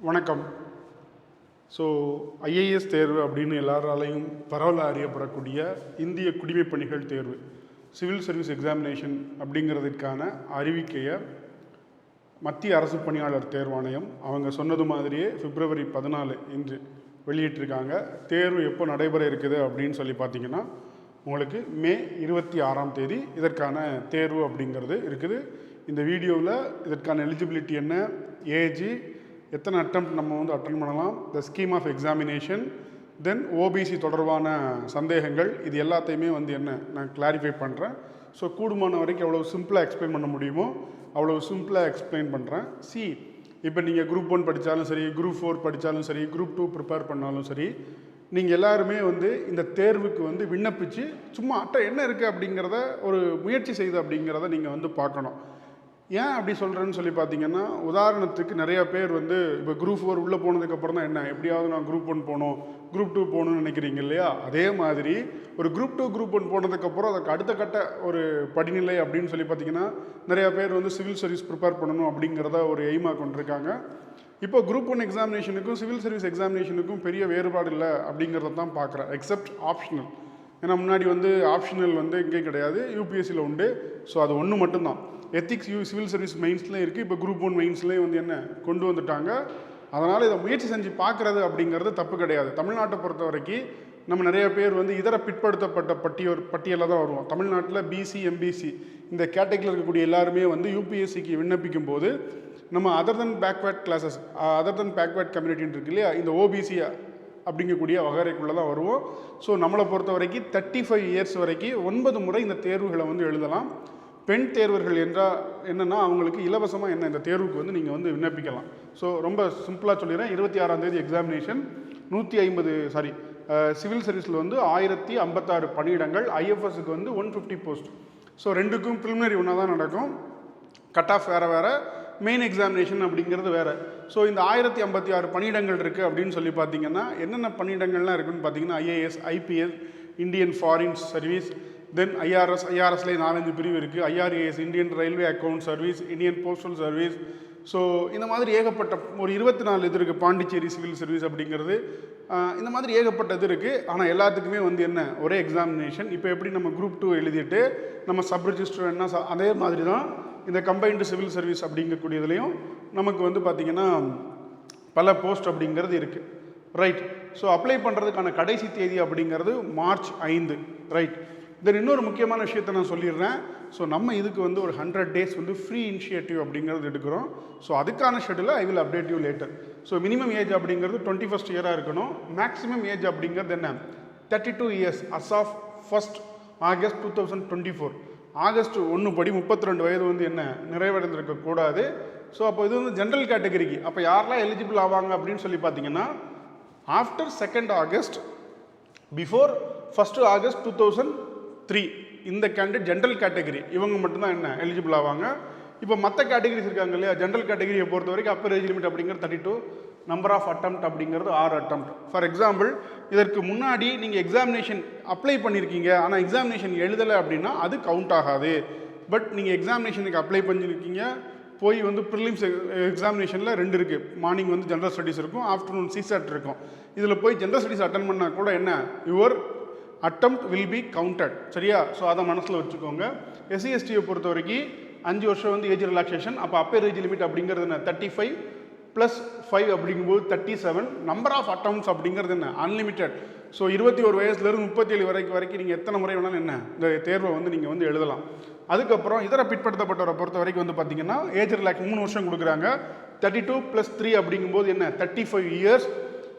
வணக்கம். So IAS தேர்வு அப்படின்னு எல்லாராலையும் பரவலாக அறியப்படக்கூடிய இந்திய குடிமைப் பணிகள் தேர்வு சிவில் சர்வீஸ் எக்ஸாமினேஷன் அப்படிங்கிறதுக்கான அறிவிக்கையை மத்திய அரசு பணியாளர் தேர்வாணையம் அவங்க சொன்னது மாதிரியே February 14 இன்று வெளியிட்டிருக்காங்க. தேர்வு எப்போ நடைபெற இருக்குது அப்படின்னு சொல்லி பார்த்தீங்கன்னா உங்களுக்கு May 26 இதற்கான தேர்வு அப்படிங்கிறது இருக்குது. இந்த வீடியோவில் இதற்கான எலிஜிபிலிட்டி என்ன, ஏஜ், எத்தனை அட்டெம்ப்ட் நம்ம வந்து அட்டன் பண்ணலாம், the scheme of examination, then OBC தொடர்பான சந்தேகங்கள், இது எல்லாத்தையுமே வந்து என்ன நான் கிளாரிஃபை பண்ணுறேன். ஸோ கூடுமான வரைக்கும் எவ்வளோ சிம்பிளாக எக்ஸ்பிளைன் பண்ண முடியுமோ அவ்வளோ சிம்பிளாக எக்ஸ்பிளைன் பண்ணுறேன். இப்போ நீங்கள் Group 1 படித்தாலும் சரி, Group 4 படித்தாலும் சரி, Group 2 ப்ரிப்பேர் பண்ணாலும் சரி, நீங்கள் எல்லாருமே வந்து இந்த தேர்வுக்கு வந்து விண்ணப்பித்து சும்மா என்ன இருக்குது அப்படிங்கிறத ஒரு முயற்சி செய்து அப்படிங்கிறத நீங்கள் வந்து பார்க்கணும். ஏன் அப்படி சொல்கிறேன்னு சொல்லி பார்த்தீங்கன்னா, உதாரணத்துக்கு நிறையா பேர் வந்து இப்போ Group 4 உள்ளே போனதுக்கப்புறம் தான் என்ன எப்படியாவது நான் Group 1 போகணும், Group 2 போகணும்னு நினைக்கிறீங்க இல்லையா? அதே மாதிரி ஒரு Group 2 Group 1 போனதுக்கப்புறம் அதுக்கு அடுத்த கட்ட ஒரு படிநிலை அப்படின்னு சொல்லி பார்த்தீங்கன்னா நிறையா பேர் வந்து சிவில் சர்வீஸ் ப்ரிப்பேர் பண்ணணும் அப்படிங்கிறத ஒரு எய்மாக கொண்டிருக்காங்க. இப்போ Group 1 எக்ஸாமினேஷனுக்கும் சிவில் சர்வீஸ் எக்ஸாமினேஷனுக்கும் பெரிய வேறுபாடு இல்லை அப்படிங்கிறத தான் பார்க்குறேன். Accept optional. ஏன்னா முன்னாடி வந்து ஆப்ஷனல் வந்து இங்கே கிடையாது, யூபிஎஸ்சியில் உண்டு. ஸோ அது ஒன்று மட்டும்தான். எத்திக்ஸ் சிவில் சர்வீஸ் மெயின்ஸ்லேயும் இருக்குது, இப்போ Group 1 மெயின்ஸ்லேயும் வந்து என்ன கொண்டு வந்துட்டாங்க. அதனால் இதை முயற்சி செஞ்சு பார்க்குறது அப்படிங்கிறது தப்பு கிடையாது. தமிழ்நாட்டை பொறுத்த வரைக்கும் நம்ம நிறைய பேர் வந்து இதர பிற்படுத்தப்பட்ட பட்டியலில் தான் வருவோம். தமிழ்நாட்டில் பிசி, எம்பிசி இந்த கேட்டகரியில் இருக்கக்கூடிய எல்லாருமே வந்து யூபிஎஸ்சிக்கு விண்ணப்பிக்கும் போது நம்ம அதர் தென் பேக்வேர்ட் கிளாஸஸ், அதர் தென் பேக்வேர்ட் கம்யூனிட்டின்னு இருக்கு இல்லையா, இந்த ஓபிசி அப்படிங்கக்கூடிய வகைக்குள்ளே தான் வருவோம். ஸோ நம்மளை பொறுத்த வரைக்கும் 35 இயர்ஸ் வரைக்கும் 9 முறை இந்த தேர்வுகளை வந்து எழுதலாம். பெண் தேர்வர்கள் என்றால் என்னென்னா அவங்களுக்கு இலவசமாக இந்த தேர்வுக்கு வந்து நீங்கள் வந்து விண்ணப்பிக்கலாம். ஸோ ரொம்ப சிம்பிளாக சொல்லிடுறேன். 26 எக்ஸாமினேஷன், 150 சிவில் சர்வீஸில் வந்து 1056 பணியிடங்கள், ஐஎஃப்எஸ்க்கு வந்து 150 போஸ்ட். ஸோ ரெண்டுக்கும் ப்ரிலிமினரி ஒன்றா தான் நடக்கும். கட் ஆஃப் வேறு, மெயின் எக்ஸாமினேஷன் அப்படிங்கிறது வேறு. ஸோ இந்த 1056 பணியிடங்கள் இருக்குது அப்படின்னு சொல்லி பார்த்தீங்கன்னா என்னென்ன பணியிடங்கள்லாம் இருக்குதுன்னு பார்த்தீங்கன்னா IAS, IPS, Indian foreign service, then ஐஆர்எஸ்லேயே 4-5 பிரிவு இருக்குது, IRAS, Indian railway account service, Indian postal service. So இந்த மாதிரி ஏகப்பட்ட ஒரு 24 இது இருக்குது. பாண்டிச்சேரி சிவில் சர்வீஸ் அப்படிங்கிறது, இந்த மாதிரி ஏகப்பட்ட இது இருக்குது. ஆனால் எல்லாத்துக்குமே வந்து என்ன ஒரே எக்ஸாமினேஷன். இப்போ எப்படி நம்ம Group 2 எழுதிட்டு நம்ம சப் ரிஜிஸ்டர் என்ன அதே மாதிரி தான் இந்த கம்பைன்டு சிவில் சர்வீஸ் அப்படிங்கக்கூடியதுலேயும் நமக்கு வந்து பார்த்திங்கன்னா பல போஸ்ட் அப்படிங்கிறது இருக்குது. ரைட். ஸோ அப்ளை பண்ணுறதுக்கான கடைசி தேதி அப்படிங்கிறது March 5. ரைட். தென் இன்னொரு முக்கியமான விஷயத்தை நான் சொல்லிடுறேன். ஸோ நம்ம இதுக்கு வந்து ஒரு 100 days வந்து ஃப்ரீ இனிஷியேட்டிவ் அப்படிங்கிறது எடுக்கிறோம். ஸோ அதுக்கான ஷெடியூலை I will update you later. So minimum age அப்படிங்கிறது 21st இயராக இருக்கணும். மேக்ஸிமம் ஏஜ் அப்படிங்கிறது என்ன 32 years as of 1st August 2024. August 1 படி 32 வயது வந்து என்ன நிறைவடைந்திருக்கக்கூடாது. ஸோ அப்போ இது வந்து ஜென்ரல் கேட்டகரிக்கு. அப்போ யாரெல்லாம் எலிஜிபிள் ஆவாங்க அப்படின்னு சொல்லி பார்த்தீங்கன்னா after 2nd August, before 1st August 2003 இந்த கேண்டிடேட் ஜென்ரல் கேட்டகரி இவங்க மட்டும்தான் என்ன எலிஜிபிள் ஆவாங்க. இப்போ மற்ற கேட்டகரிஸ் இருக்காங்க இல்லையா, ஜென்ரல் கேட்டகரியை பொறுத்த வரைக்கும் அப்பர் ஏஜ் லிமிட் அப்படிங்கிறது 32, நம்பர் ஆஃப் அட்டெம்ப்ட் அப்படிங்கிறது 6 அட்டெம்ப்ட். ஃபார் எக்ஸாம்பிள் இதற்கு முன்னாடி நீங்கள் எக்ஸாமினேஷன் அப்ளை பண்ணியிருக்கீங்க ஆனால் எக்ஸாமினேஷன் எழுதலை அப்படின்னா அது கவுண்ட் ஆகாது. பட் நீங்கள் எக்ஸாமினேஷனுக்கு அப்ளை பண்ணியிருக்கீங்க, போய் வந்து ப்ரிலிம்ஸ் எக்ஸாமினேஷனில் 2 இருக்குது. மார்னிங் வந்து ஜென்ரல் ஸ்டடீஸ் இருக்கும், ஆஃப்டர்நூன் சிசெட் இருக்கும். இதில் போய் ஜென்ரல் ஸ்டடீஸ் அட்டன் பண்ணால் கூட என்ன your attempt will be counted. சரியா? ஸோ அதை மனசில் வச்சுக்கோங்க. எஸ்சி எஸ்டியை பொறுத்த வரைக்கும் 5 வருஷம் வந்து ஏஜ் ரிலாக்ஸேஷன். அப்போ அப்பர் ஏஜ் லிமிட் அப்படிங்கிறது என்ன 35 + 5 அப்படிங்கும்போது 37. நம்பர் ஆஃப் அட்டெம்ப்ட்ஸ் அப்படிங்கிறது என்ன அன்லிமிட்டட். ஸோ 21 வயசுலேருந்து 37 வரைக்கும் நீங்கள் எத்தனை முறை வேணாலும் என்ன இந்த தேர்வை வந்து நீங்கள் வந்து எழுதலாம். அதுக்கப்புறம் இதர பிற்படுத்தப்பட்டவரை பொறுத்த வரைக்கும் வந்து பார்த்தீங்கன்னா ஏஜ் ரிலாக்ஸ் 3 வருஷம் கொடுக்குறாங்க. 32 + 3 அப்படிங்கும்போது என்ன 35 years.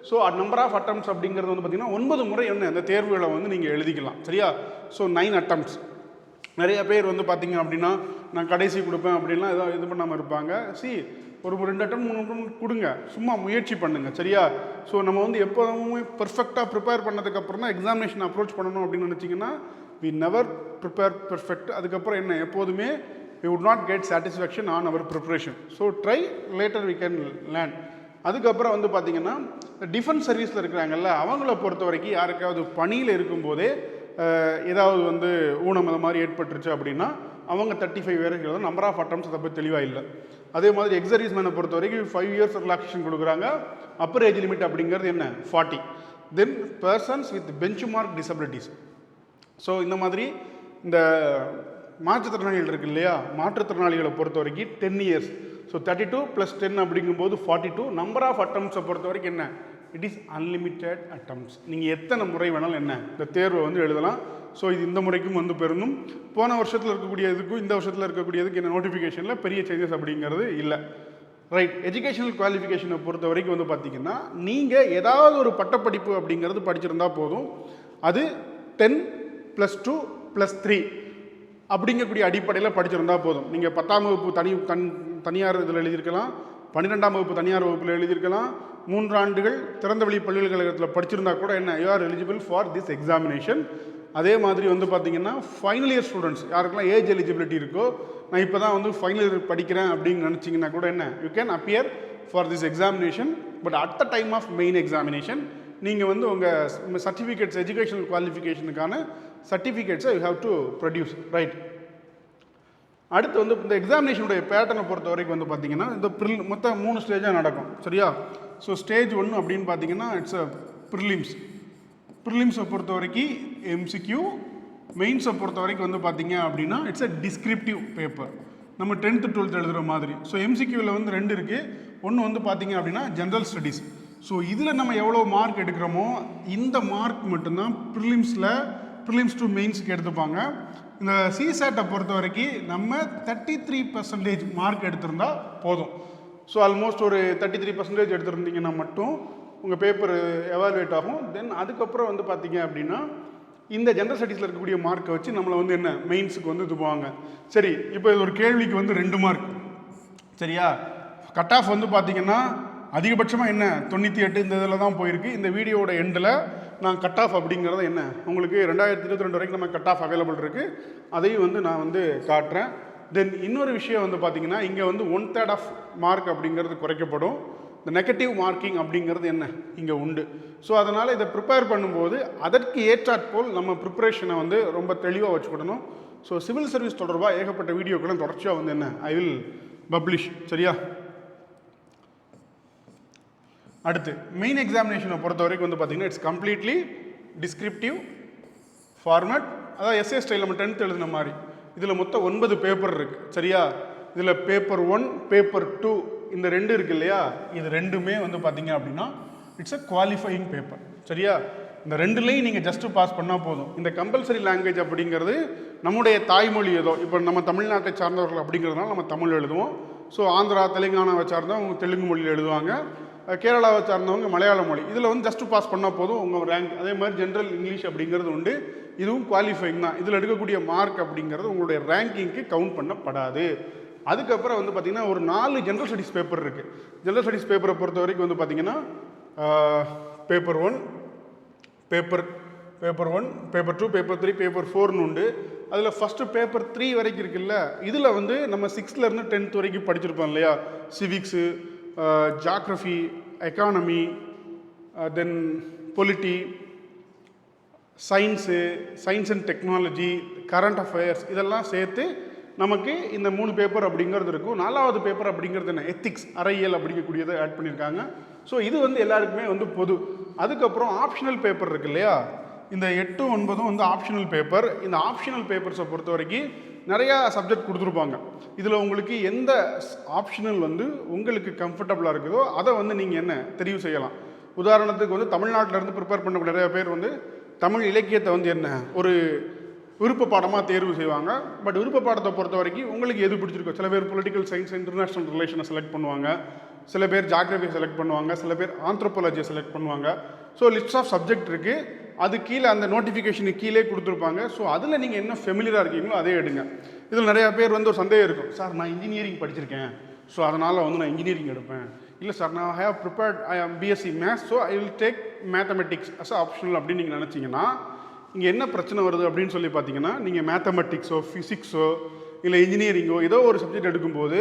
So number of attempts அப்படிங்கிறது வந்து பார்த்திங்கன்னா 9 முறை என்ன இந்த தேர்வுகளை வந்து நீங்கள் எழுதிக்கலாம். சரியா? So 9 attempts. நிறைய பேர் வந்து பார்த்திங்க அப்படின்னா நான் கடைசி கொடுப்பேன் அப்படின்லாம் ஏதோ இது பண்ணாமல் இருப்பாங்க. ஒரு 2 அட்டெம்ப்ட் 3 அட்டெம்ப்ட் கொடுங்க, சும்மா முயற்சி பண்ணுங்கள். சரியா? ஸோ நம்ம வந்து எப்போதுமே பர்ஃபெக்டாக ப்ரிப்பேர் பண்ணதுக்கப்புறம் தான் எக்ஸாமினேஷன் அப்ரோச் பண்ணணும் அப்படின்னு நினச்சிங்கன்னா வி நெவர் ப்ரிப்பேர் பெர்ஃபெக்ட். அதுக்கப்புறம் என்ன எப்போதுமே we would not get satisfaction on our preparation. So try, later we can learn. அதுக்கப்புறம் வந்து பார்த்திங்கன்னா டிஃபென்ஸ் சர்வீஸில் இருக்கிறாங்கல்ல அவங்கள பொறுத்த வரைக்கும் யாருக்காவது பணியில் இருக்கும்போதே ஏதாவது வந்து ஊனம் அந்த மாதிரி ஏற்பட்டுருச்சு அப்படின்னா அவங்க 35 பேருக்கு நம்பர் ஆஃப் அட்டெம்ப்ட்ஸ் அதை பற்றி தெளிவாக இல்லை. அதே மாதிரி எக்ஸ் சர்வீஸ்மேனை பொறுத்த வரைக்கும் 5 years ரிலாக்ஸேஷன் கொடுக்குறாங்க. அப்பர் ஏஜ் லிமிட் அப்படிங்கிறது என்ன 40. Then persons with benchmark disabilities. So இந்த மாதிரி இந்த மாற்றுத்திறனாளிகள் இருக்கு இல்லையா, மாற்றுத்திறனாளிகளை பொறுத்த வரைக்கும் 10 years. ஸோ 32 + 10 அப்படிங்கும்போது 42. நம்பர் ஆஃப் அட்டம்ப்ட்ஸை பொறுத்த வரைக்கும் என்ன, இட் இஸ் அன்லிமிட்டெட் அட்டம்ப்ட்ஸ். நீங்கள் எத்தனை முறை வேணாலும் என்ன இந்த தேர்வை வந்து எழுதலாம். ஸோ இது இந்த முறைக்கும் வந்து பெருந்தும். போன வருஷத்தில் இருக்கக்கூடியதுக்கும் இந்த வருஷத்தில் இருக்கக்கூடியதுக்கு என்ன நோட்டிஃபிகேஷனில் பெரிய சேஞ்சஸ் அப்படிங்கிறது இல்லை. ரைட். எஜுகேஷனல் குவாலிஃபிகேஷனை பொறுத்த வரைக்கும் வந்து பார்த்திங்கன்னா நீங்கள் ஏதாவது ஒரு பட்டப்படிப்பு அப்படிங்கிறது படிச்சிருந்தா போதும். அது 10 + 2 + 3 அப்படிங்கக்கூடிய அடிப்படையில் படிச்சிருந்தா போதும். நீங்கள் 10ஆம் வகுப்பு தனியார் இதில் எழுதியிருக்கலாம், 12ஆம் வகுப்பு தனியார் வகுப்பில் எழுதியிருக்கலாம், 3 ஆண்டுகள் திறந்தவெளி பல்கலைக்கழகத்தில் படிச்சிருந்தா கூட என்ன, you are eligible for this examination. அதே மாதிரி வந்து பார்த்திங்கன்னா ஃபைனல் இயர் ஸ்டூடெண்ட்ஸ் யாருக்கெல்லாம் ஏஜ் எலிஜிபிலிட்டி இருக்கோ, நான் இப்போ தான் வந்து ஃபைனல் இயர் படிக்கிறேன் அப்படின்னு நினச்சிங்கன்னா கூட என்ன, you can appear for this examination. But at the time of main examination நீங்கள் வந்து உங்கள் சர்டிஃபிகேட்ஸ், எஜுகேஷனல் குவாலிஃபிகேஷனுக்கான சர்டிஃபிகேட்ஸை you have to produce. Right. அடுத்து வந்து இந்த எக்ஸாமினேஷனுடைய பேட்டர்னை பொறுத்த வரைக்கும் வந்து பார்த்திங்கன்னா இந்த மொத்தம் 3 ஸ்டேஜாக நடக்கும். சரியா? ஸோ ஸ்டேஜ் 1 அப்படின்னு பார்த்தீங்கன்னா இட்ஸ் அ ப்ரிலிம்ஸ். ப்ரிலிம்ஸை பொறுத்த வரைக்கும் எம்சிக்யூ. மெயின்ஸை பொறுத்த வரைக்கும் வந்து பார்த்திங்க அப்படின்னா இட்ஸ் அ டிஸ்கிரிப்டிவ் பேப்பர். நம்ம 10th 12th எழுதுகிற மாதிரி. ஸோ எம்சிக்யூவில் வந்து 2 இருக்குது. ஒன்று வந்து பார்த்திங்க அப்படின்னா ஜென்ரல் ஸ்டடீஸ். ஸோ இதில் நம்ம எவ்வளோ மார்க் எடுக்கிறோமோ இந்த மார்க் மட்டும்தான் ப்ரிலிம்ஸ் டு மெயின்ஸுக்கு எடுத்துப்பாங்க. இந்த சிசேட்டை பொறுத்த வரைக்கும் நம்ம 33% மார்க் எடுத்திருந்தால் போதும். ஸோ ஆல்மோஸ்ட் ஒரு 33% எடுத்திருந்தீங்கன்னா மட்டும் உங்கள் பேப்பர் எவாலுவேட் ஆகும். தென் அதுக்கப்புறம் வந்து பார்த்தீங்க அப்படின்னா இந்த ஜென்ரல் ஸ்டடீஸில் இருக்கக்கூடிய மார்க்கை வச்சு நம்மளை வந்து என்ன மெயின்ஸுக்கு வந்து இது போவாங்க. சரி, இப்போ இது ஒரு கேள்விக்கு வந்து 2 மார்க். சரியா? கட் ஆஃப் வந்து பார்த்தீங்கன்னா அதிகபட்சமாக என்ன 98 இந்த இதில் தான் போயிருக்கு. இந்த வீடியோட எண்டில் நான் கட் ஆஃப் அப்படிங்கிறத என்ன உங்களுக்கு 2022 வரைக்கும் நம்ம கட் ஆஃப் அவைலபிள் இருக்குது, அதையும் வந்து நான் வந்து காட்டுறேன். தென் இன்னொரு விஷயம் வந்து பார்த்திங்கன்னா இங்கே வந்து 1/3 ஆஃப் மார்க் அப்படிங்கிறது குறைக்கப்படும். இந்த நெகட்டிவ் மார்க்கிங் அப்படிங்கிறது என்ன இங்கே உண்டு. ஸோ அதனால் இதை ப்ரிப்பேர் பண்ணும்போது அதற்கு ஏற்றாற்போல் நம்ம ப்ரிப்பரேஷனை வந்து ரொம்ப தெளிவாக வச்சுக்கிடணும். ஸோ சிவில் சர்வீஸ் தொடர்பாக ஏகப்பட்ட வீடியோக்களும் தொடர்ச்சியாக வந்து என்ன ஐ வில் பப்ளிஷ். சரியா? அடுத்து மெயின் எக்ஸாமினேஷனை பொறுத்த வரைக்கும் வந்து பார்த்திங்கன்னா இட்ஸ் கம்ப்ளீட்லி டிஸ்கிரிப்டிவ் ஃபார்மேட். அதாவது எஸ்ஏ ஸ்டைல் நம்ம 10th எழுதின மாதிரி. இதில் மொத்தம் 9 பேப்பர் இருக்குது. சரியா? இதில் பேப்பர் 1 பேப்பர் 2 இந்த 2 இருக்குது இல்லையா, இது 2மே வந்து பார்த்திங்க அப்படின்னா இட்ஸ் அ குவாலிஃபையிங் பேப்பர். சரியா? இந்த 2லேயும் நீங்கள் ஜஸ்ட்டு பாஸ் பண்ணால் போதும். இந்த கம்பல்சரி லாங்குவேஜ் அப்படிங்கிறது நம்முடைய தாய்மொழி ஏதோ, இப்போ நம்ம தமிழ்நாட்டை சார்ந்தவர்கள் அப்படிங்கிறதுனால நம்ம தமிழ் எழுதுவோம். ஸோ ஆந்திரா தெலுங்கானாவை சார்ந்தவங்க அவங்க தெலுங்கு மொழியில் எழுதுவாங்க, கேரளாவை சார்ந்தவங்க மலையாள மொழி. இதில் வந்து ஜஸ்ட்டு பாஸ் பண்ணால் போதும் உங்கள் ரேங்க். அதே மாதிரி ஜென்ரல் இங்கிலீஷ் அப்படிங்கிறது உண்டு, இதுவும் குவாலிஃபைங் தான். இதில் எடுக்கக்கூடிய மார்க் அப்படிங்கிறது உங்களுடைய ரேங்கிங்க்கு கவுண்ட் பண்ணப்படாது. அதுக்கப்புறம் வந்து பார்த்திங்கன்னா ஒரு 4 ஜென்ரல் ஸ்டடீஸ் பேப்பர் இருக்குது. ஜென்ரல் ஸ்டடீஸ் பேப்பரை பொறுத்த வரைக்கும் வந்து பார்த்திங்கன்னா paper 1 paper 1 paper 2 paper 3 paper 4ன்னு உண்டு. அதில் ஃபஸ்ட்டு பேப்பர் 3 வரைக்கும் இருக்குல்ல, இதில் வந்து நம்ம 6th-லேருந்து 10th வரைக்கும் படிச்சிருப்போம் இல்லையா, civics, geography, economy, then polity, science and technology, current affairs, இதெல்லாம் சேர்த்து நமக்கு இந்த 3 பேப்பர் அப்படிங்கிறது இருக்கும். 4வது பேப்பர் அப்படிங்கிறது என்ன எத்திக்ஸ், அறையியல் அப்படிங்கக்கூடியதை ஆட் பண்ணியிருக்காங்க. ஸோ இது வந்து எல்லாருக்குமே வந்து பொது. அதுக்கப்புறம் ஆப்ஷனல் பேப்பர் இருக்கு இல்லையா, இந்த 8, 9 வந்து ஆப்ஷனல் பேப்பர். இந்த ஆப்ஷனல் பேப்பர்ஸை பொறுத்த வரைக்கும் நிறையா சப்ஜெக்ட் கொடுத்துருப்பாங்க. இதில் உங்களுக்கு எந்த ஆப்ஷனல் வந்து உங்களுக்கு கம்ஃபர்டபுளாக இருக்குதோ அதை வந்து நீங்கள் என்ன தெரிவு செய்யலாம். உதாரணத்துக்கு வந்து தமிழ்நாட்டிலேருந்து ப்ரிப்பேர் பண்ண நிறைய பேர் வந்து தமிழ் இலக்கியத்தை வந்து என்ன ஒரு விருப்ப பாடமாக தேர்வு செய்வாங்க. பட் விருப்ப பாடத்தை பொறுத்த வரைக்கும் உங்களுக்கு எது பிடிச்சிருக்கோ, சில பேர் பொலிட்டிக்கல் சயின்ஸ் இன்டர்நேஷ்னல் ரிலேஷனை செலக்ட் பண்ணுவாங்க, சில பேர் ஜாக்ரஃபி செலக்ட் பண்ணுவாங்க, சில பேர் ஆந்த்ரோபாலஜியை செலக்ட் பண்ணுவாங்க. ஸோ லிஸ்ட் ஆஃப் சப்ஜெக்ட் இருக்குது. அது கீழே அந்த நோட்டிஃபிகேஷனுக்கு கீழே கொடுத்துருப்பாங்க. ஸோ அதில் நீங்கள் என்ன ஃபெமிலியராக இருக்கீங்களோ அதே எடுங்க. இதில் நிறையா பேர் வந்து ஒரு சந்தேகம் இருக்கும், சார் நான் இன்ஜினியரிங் படிச்சிருக்கேன், ஸோ அதனால் வந்து நான் இன்ஜினியரிங் எடுப்பேன். இல்லை சார், நான் have prepared I am BSc maths, so I will take mathematics as optional அப்படின்னு நீங்கள் நினச்சிங்கன்னா இங்கே என்ன பிரச்சனை வருது அப்படின்னு சொல்லி பார்த்தீங்கன்னா, நீங்கள் மேத்தமெட்டிக்ஸோ ஃபிசிக்ஸோ இல்லை இன்ஜினியரிங்கோ ஏதோ ஒரு சப்ஜெக்ட் எடுக்கும்போது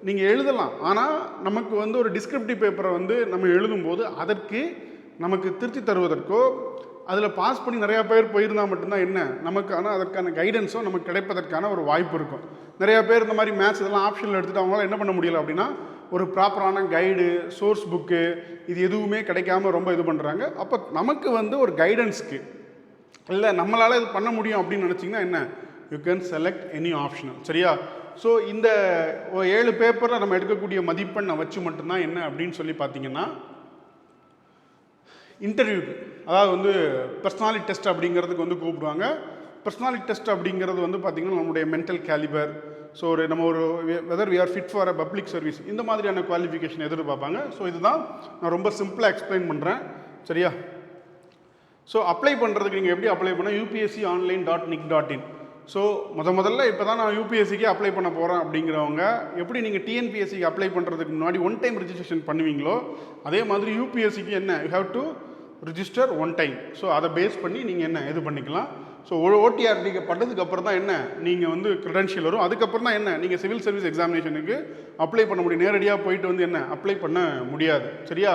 நீங்கள் எழுதலாம். ஆனால் நமக்கு வந்து ஒரு டிஸ்கிரிப்டிவ் பேப்பரை வந்து நம்ம எழுதும்போது அதற்கு நமக்கு திருத்தி தருவதற்கோ அதில் பாஸ் பண்ணி நிறையா பேர் போயிருந்தால் மட்டும்தான் என்ன நமக்கு, ஆனால் அதற்கான கைடன்ஸோ நமக்கு கிடைப்பதற்கான ஒரு வாய்ப்பு இருக்கும். நிறைய பேர் இந்த மாதிரி மேத்ஸ் இதெல்லாம் ஆப்ஷனில் எடுத்துகிட்டு அவங்களால என்ன பண்ண முடியல அப்படின்னா ஒரு ப்ராப்பரான கைடு, சோர்ஸ் புக்கு இது எதுவுமே கிடைக்காம ரொம்ப இது பண்ணுறாங்க. அப்போ நமக்கு வந்து ஒரு கைடன்ஸ்க்கு இல்லை நம்மளால் இது பண்ண முடியும் அப்படின்னு நினச்சிங்கன்னா என்ன, you can select any optional. சரியா? ஸோ இந்த 7 பேப்பரில் நம்ம எடுக்கக்கூடிய மதிப்பெண்ணை வச்சு மட்டும்தான் என்ன அப்படின்னு சொல்லி பார்த்தீங்கன்னா இன்டர்வியூக்கு, அதாவது வந்து பர்சனாலிட்டி டெஸ்ட் அப்படிங்கிறதுக்கு வந்து கூப்பிடுவாங்க. பர்சனாலிட்டி டெஸ்ட் அப்படிங்கிறது வந்து பார்த்திங்கன்னா நம்மளுடைய மென்டல் கேலிபர், ஸோ நம்ம ஒரு whether we are fit for a public service இந்த மாதிரியான குவாலிஃபிகேஷன் எதிர்பார்ப்பாங்க. ஸோ இதுதான் நான் ரொம்ப சிம்பிளாக எக்ஸ்பிளைன் பண்ணுறேன். சரியா? ஸோ அப்ளை பண்ணுறதுக்கு நீங்கள் எப்படி அப்ளை பண்ணால் upsconline.nic.in. ஸோ முதல்ல இப்போ தான் நான் யூபிஎஸ்சிக்கு அப்ளை பண்ண போகிறேன் அப்படிங்கிறவங்க எப்படி நீங்கள் டிஎன்பிஎஸ்சிக்கு அப்ளை பண்ணுறதுக்கு முன்னாடி 1 டைம் ரிஜிஸ்ட்ரேஷன் பண்ணுவீங்களோ அதே மாதிரி யூபிஎஸ்சிக்கு என்ன you have to register 1 time. So அதை பேஸ் பண்ணி நீங்கள் என்ன இது பண்ணிக்கலாம். ஸோ ஓடிஆர்டிக்கு பண்ணதுக்கு அப்புறம் தான் என்ன நீங்கள் வந்து க்ரெடென்ஷியல் வரும். அதுக்கப்புறம் தான் என்ன நீங்கள் சிவில் சர்வீஸ் எக்ஸாமினேஷனுக்கு அப்ளை பண்ண முடியும். நேரடியாக போயிட்டு வந்து என்ன அப்ளை பண்ண முடியாது. சரியா?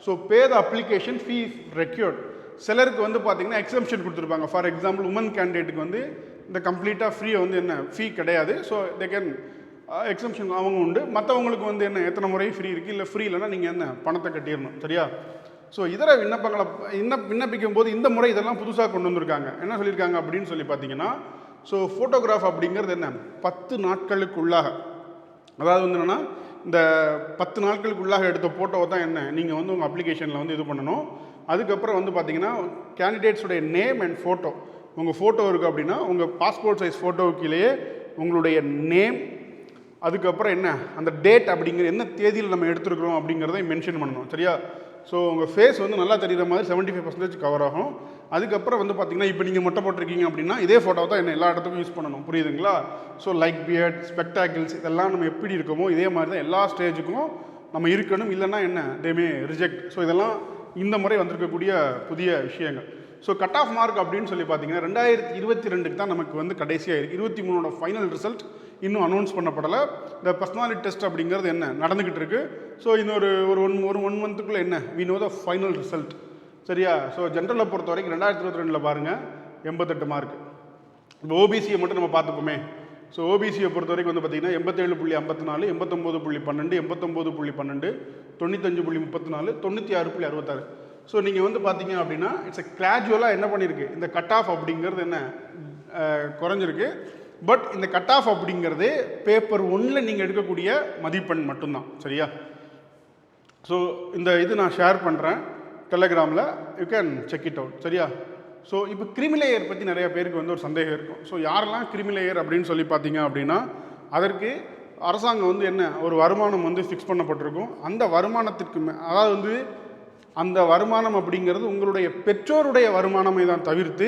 So pay the application fee required. சிலருக்கு வந்து பார்த்தீங்கன்னா எக்ஸம்ஷன் கொடுத்துருப்பாங்க. ஃபார் எக்ஸாம்பிள் உமன் கேண்டிடேட்டுக்கு வந்து இந்த கம்ப்ளீட்டாக ஃப்ரீயை வந்து என்ன ஃபீ கிடையாது. ஸோ தே கேன் எக்ஸம்ஷன் அவங்க உண்டு. மற்றவங்களுக்கு வந்து என்ன எத்தனை முறை ஃப்ரீ இருக்குது, இல்லை ஃப்ரீ இல்லைன்னா நீங்கள் என்ன பணத்தை கட்டிடணும். சரியா? ஸோ இதர விண்ணப்பங்களை விண்ணப்பிக்கும் போது இந்த முறை இதெல்லாம் புதுசாக கொண்டு வந்திருக்காங்க. என்ன சொல்லியிருக்காங்க அப்படின்னு சொல்லி பார்த்தீங்கன்னா, ஸோ ஃபோட்டோகிராஃப் அப்படிங்கிறது என்ன 10 நாட்களுக்குள்ளாக, அதாவது வந்து என்னென்னா இந்த 10 நாட்களுக்குள்ளாக எடுத்த ஃபோட்டோவை தான் என்ன நீங்கள் வந்து உங்கள் அப்ளிகேஷனில் வந்து இது பண்ணணும். அதுக்கப்புறம் வந்து பார்த்தீங்கன்னா கேண்டிடேட்ஸுடைய நேம் அண்ட் ஃபோட்டோ, உங்கள் ஃபோட்டோ இருக்குது அப்படின்னா உங்கள் பாஸ்போர்ட் சைஸ் ஃபோட்டோவுக்கிலேயே உங்களுடைய நேம், அதுக்கப்புறம் என்ன அந்த டேட் அப்படிங்கிற என்ன தேதியில் நம்ம எடுத்துருக்குறோம் அப்படிங்கிறத மென்ஷன் பண்ணணும். சரியா? ஸோ உங்கள் ஃபேஸ் வந்து நல்லா தெரிகிற மாதிரி 75% கவர் ஆகும். அதுக்கப்புறம் வந்து பார்த்திங்கன்னா இப்போ நீங்கள் மொட்டை போட்டிருக்கீங்க அப்படின்னா இதே ஃபோட்டோ தான் என்ன எல்லா இடத்துக்கும் யூஸ் பண்ணணும். புரியுதுங்களா? ஸோ லைக் பியர்ட், ஸ்பெக்டாக்கிள்ஸ் இதெல்லாம் நம்ம எப்படி இருக்கோமோ இதே மாதிரி தான் எல்லா ஸ்டேஜுக்கும் நம்ம இருக்கணும். இல்லைன்னா என்ன தேமே ரிஜெக்ட். ஸோ இதெல்லாம் இந்த முறை வந்திருக்கக்கூடிய புதிய விஷயங்கள். ஸோ கட் ஆஃப் மார்க் அப்படின்னு சொல்லி பார்த்தீங்கன்னா 2022 தான் நமக்கு வந்து கடைசியாக இருக்குது. 23 ஃபைனல் ரிசல்ட் இன்னும் அனௌன்ஸ் பண்ணப்படலை. இந்த பர்சனாலிட்டி டெஸ்ட் அப்படிங்கிறது என்ன நடந்துக்கிட்டு இருக்குது. ஸோ இன்னொரு ஒரு ஒன் மந்த்துக்குள்ளே என்ன we know the final result. சரியா? ஸோ ஜென்ரலை பொறுத்த வரைக்கும் 2022 பாருங்கள் 88 மார்க். இப்போ ஓபிசியை மட்டும் நம்ம பார்த்துப்போமே. ஸோ ஓபிசியை பொறுத்த வரைக்கும் வந்து பார்த்திங்கன்னா 87.54, 89.12, 89.12, 95.34, 96.66. ஸோ நீங்கள் வந்து பார்த்தீங்க அப்படின்னா இட்ஸ் கிராஜுவலாக என்ன பண்ணியிருக்கு, இந்த கட் ஆஃப் அப்படிங்கிறது என்ன குறைஞ்சிருக்கு. பட் இந்த கட் ஆஃப் அப்படிங்கிறது பேப்பர் 1ல் நீங்கள் எடுக்கக்கூடிய மதிப்பெண் மட்டும்தான். சரியா? ஸோ இந்த இது நான் ஷேர் பண்ணுறேன் டெலகிராமில், you can check it out. சரியா? ஸோ இப்போ கிரிமிலேயர் பற்றி நிறைய பேருக்கு வந்து ஒரு சந்தேகம் இருக்கும். ஸோ யாரெல்லாம் கிரிமிலேயர் அப்படின்னு சொல்லி பார்த்தீங்க அப்படின்னா அதற்கு அரசாங்கம் வந்து என்ன ஒரு வருமானம் வந்து ஃபிக்ஸ் பண்ணப்பட்டிருக்கும். அந்த வருமானத்திற்கு அதாவது வந்து அந்த வருமானம் அப்படிங்கிறது உங்களுடைய பெற்றோருடைய வருமானமே தான் தவிர்த்து,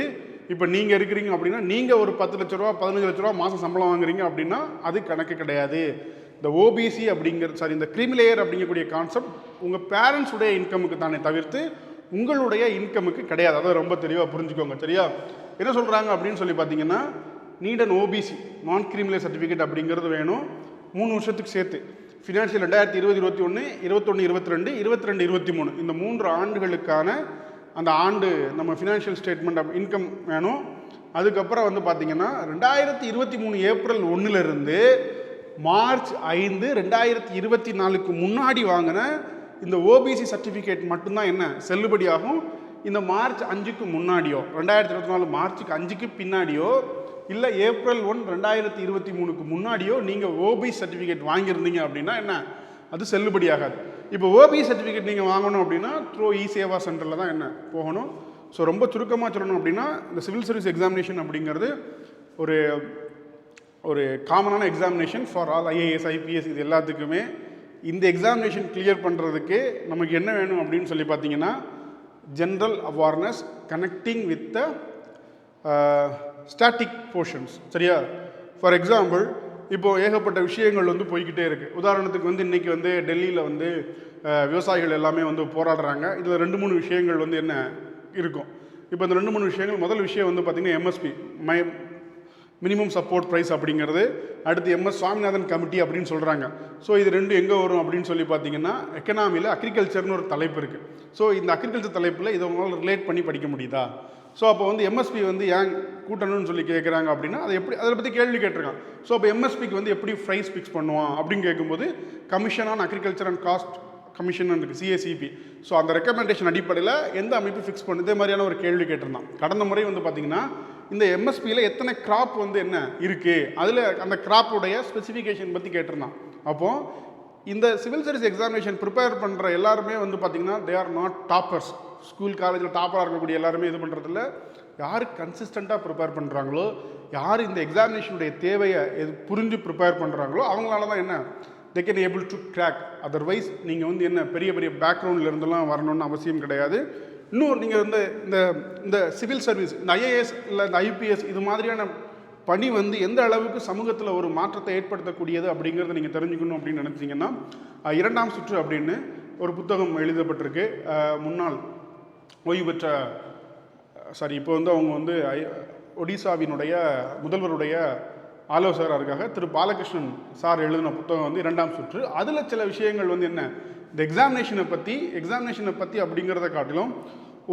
இப்போ நீங்கள் இருக்கிறீங்க அப்படின்னா நீங்கள் ஒரு 10 லட்ச ரூபா 15 லட்ச ரூபா மாதம் சம்பளம் வாங்குறீங்க அப்படின்னா அது கணக்கு கிடையாது. இந்த ஓபிசி அப்படிங்கிறது இந்த கிரிமிலேயர் அப்படிங்கக்கூடிய கான்செப்ட் உங்கள் பேரண்ட்ஸுடைய இன்கமுக்கு தானே தவிர்த்து உங்களுடைய இன்கமுக்கு கிடையாது. அதை ரொம்ப தெளிவாக புரிஞ்சுக்கோங்க. சரியா? என்ன சொல்கிறாங்க அப்படின்னு சொல்லி பார்த்தீங்கன்னா NEET and OBC non creamy layer certificate அப்படிங்கிறது வேணும் 3 வருஷத்துக்கு சேர்த்து. ஃபினான்ஷியல் 2020-21, 21-22, 22-23 இந்த 3 ஆண்டுகளுக்கான அந்த ஆண்டு நம்ம ஃபினான்ஷியல் ஸ்டேட்மெண்ட் ஆஃப் இன்கம் வேணும். அதுக்கப்புறம் வந்து பார்த்திங்கன்னா 2023 ஏப்ரல் 1லிருந்து மார்ச் 5, 2024 முன்னாடி வாங்கின இந்த ஓபிசி சர்டிஃபிகேட் மட்டும்தான் என்ன செல்லுபடியாகும். இந்த மார்ச் 5க்கு முன்னாடியோ 2024 மார்ச்சுக்கு 5க்கு பின்னாடியோ இல்லை ஏப்ரல் 1, 2023 முன்னாடியோ நீங்கள் ஓபிசி சர்டிஃபிகேட் வாங்கியிருந்தீங்க அப்படின்னா என்ன அது செல்லுபடியாகாது. இப்போ ஓபிசி சர்டிஃபிகேட் நீங்கள் வாங்கணும் அப்படின்னா த்ரூ இ சேவா சென்டரில் தான் என்ன போகணும். ஸோ ரொம்ப சுருக்கமாக சொல்லணும் அப்படின்னா இந்த சிவில் சர்வீஸ் எக்ஸாமினேஷன் அப்படிங்கிறது ஒரு ஒரு காமனான examination for all IAS IPS இது எல்லாத்துக்குமே. இந்த எக்ஸாமினேஷன் கிளியர் பண்ணுறதுக்கு நமக்கு என்ன வேணும் அப்படின்னு சொல்லி பார்த்தீங்கன்னா general awareness connecting with the static portions. சரியா? ஃபார் எக்ஸாம்பிள் இப்போது ஏகப்பட்ட விஷயங்கள் வந்து போய்கிட்டே இருக்குது. உதாரணத்துக்கு வந்து இன்றைக்கி வந்து டெல்லியில் வந்து விவசாயிகள் எல்லாமே வந்து போராடுறாங்க. இதில் 2-3 விஷயங்கள் வந்து என்ன இருக்கும். இப்போ இந்த 2-3 விஷயங்கள், முதல் விஷயம் வந்து பார்த்திங்கன்னா எம்எஸ்பி மினிமம் சப்போர்ட் ப்ரைஸ் அப்படிங்கிறது, அடுத்து எம்எஸ் சுவாமிநாதன் கமிட்டி அப்படின்னு சொல்கிறாங்க. ஸோ இது 2 எங்கே வரும் அப்படின்னு சொல்லி பார்த்தீங்கன்னா எக்கனாமியில் அக்ரிகல்ச்சர்னு ஒரு தலைப்பு இருக்குது. ஸோ இந்த அக்ரிகல்ச்சர் தலைப்பில் இதை உங்களால் ரிலேட் பண்ணி படிக்க முடியுதா? ஸோ அப்போ வந்து எம்எஸ்பி வந்து ஏன் கூட்டணும்னு சொல்லி கேட்குறாங்க அப்படின்னா அதை எப்படி அதை பற்றி கேள்வி கேட்டிருக்கான். ஸோ அப்போ எம்எஸ்பிக்கு வந்து எப்படி ப்ரைஸ் ஃபிக்ஸ் பண்ணுவான் அப்படின்னு கேட்கும்போது commission on agriculture and cost commission இருக்குது, சிஏசிபி. ஸோ அந்த ரெக்கமெண்டேஷன் அடிப்படையில் எந்த அமைப்பு ஃபிக்ஸ் பண்ணு இதே மாதிரியான ஒரு கேள்வி கேட்டிருந்தான். கடந்த முறை வந்து பார்த்திங்கன்னா இந்த எம்எஸ்பியில் எத்தனை கிராப் வந்து என்ன இருக்குது, அதில் அந்த கிராப்புடைய ஸ்பெசிஃபிகேஷன் பற்றி கேட்டிருந்தான். அப்போது இந்த சிவில் சர்வீஸ் எக்ஸாமினேஷன் ப்ரிப்பேர் பண்ணுற எல்லாருமே வந்து பார்த்திங்கன்னா they are not toppers. School காலேஜில் டாப்பராக இருக்கக்கூடிய எல்லாருமே இது பண்ணுறதில்ல. யார் கன்சிஸ்டண்ட்டாக ப்ரிப்பேர் பண்ணுறாங்களோ, யார் இந்த எக்ஸாமினேஷனுடைய தேவையை புரிஞ்சு ப்ரிப்பேர் பண்ணுறாங்களோ அவங்களால தான் என்ன they can able to crack. Otherwise நீங்கள் வந்து என்ன பெரிய பெரிய பேக்ரவுண்டில் இருந்தெல்லாம் வரணும்னு அவசியம் கிடையாது. இன்னொரு நீங்கள் வந்து இந்த இந்த சிவில் சர்வீஸ், இந்த ஐஏஎஸ் இல்லை இந்த ஐபிஎஸ் இது மாதிரியான பணி வந்து எந்த அளவுக்கு சமூகத்தில் ஒரு மாற்றத்தை ஏற்படுத்தக்கூடியது அப்படிங்கிறத நீங்கள் தெரிஞ்சுக்கணும் அப்படின்னு நினச்சிங்கன்னா இரண்டாம் சுற்று அப்படின்னு ஒரு புத்தகம் எழுதப்பட்டிருக்கு. முன்னாள் ஓய்வு பெற்ற இப்போ வந்து அவங்க வந்து ஒடிசாவினுடைய முதல்வருடைய ஆலோசகராக இருக்காங்க திரு பாலகிருஷ்ணன் சார் எழுதின புத்தகம் வந்து இரண்டாம் சுற்று. அதில் சில விஷயங்கள் வந்து என்ன இந்த எக்ஸாமினேஷனை பற்றி அப்படிங்கிறத காட்டிலும்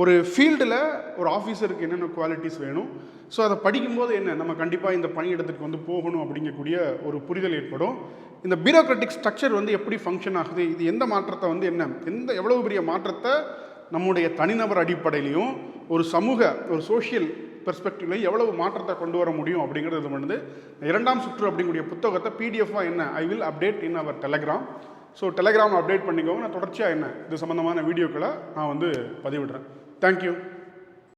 ஒரு ஃபீல்டில் ஒரு ஆஃபீஸருக்கு என்னென்ன குவாலிட்டிஸ் வேணும், ஸோ அதை படிக்கும்போது என்ன நம்ம கண்டிப்பாக இந்த பணியிடத்துக்கு வந்து போகணும் அப்படிங்கக்கூடிய ஒரு புரிதல் ஏற்படும். இந்த பியூரோக்ராட்டிக் ஸ்ட்ரக்சர் வந்து எப்படி ஃபங்க்ஷன் ஆகுது, இது எந்த மாற்றத்தை வந்து என்ன எவ்வளவு பெரிய மாற்றத்தை நம்முடைய தனிநபர் அடிப்படையிலையும் ஒரு சமூக ஒரு சோஷியல் பெர்ஸ்பெக்டிவ்லையும் எவ்வளவு மாற்றத்தை கொண்டு வர முடியும் அப்படிங்கிறது இது பண்ணுது. இரண்டாம் சுற்று அப்படிங்கக்கூடிய புத்தகத்தை பிடிஎஃபாக என்ன I will update in our Telegram. So Telegram update பண்ணிக்கோங்க. நான் தொடர்ச்சியாக இது சம்மந்தமான வீடியோக்களை நான் வந்து பதிவிடுறேன். தேங்க்யூ.